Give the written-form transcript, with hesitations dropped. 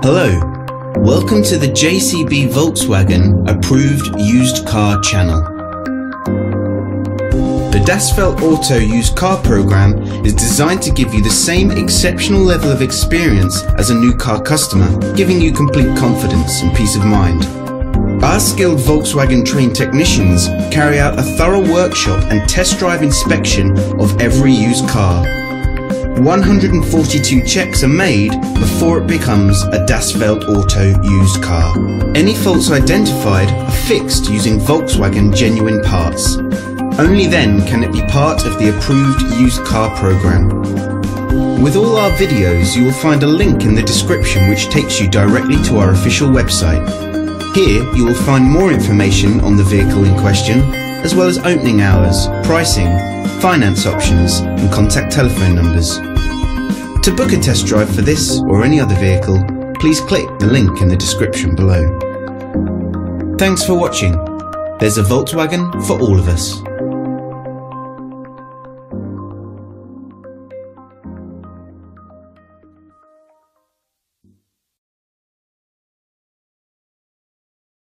Hello, welcome to the JCB Volkswagen Approved Used Car channel. The Das Feld Auto Used Car program is designed to give you the same exceptional level of experience as a new car customer, giving you complete confidence and peace of mind. Our skilled Volkswagen trained technicians carry out a thorough workshop and test drive inspection of every used car. 142 checks are made before it becomes a Das Feld Auto used car. Any faults identified are fixed using Volkswagen genuine parts. Only then can it be part of the approved used car program. With all our videos, you will find a link in the description which takes you directly to our official website. Here you will find more information on the vehicle in question, as well as opening hours, pricing, finance options and contact telephone numbers. To book a test drive for this or any other vehicle, please click the link in the description below. Thanks for watching. There's a Volkswagen for all of us.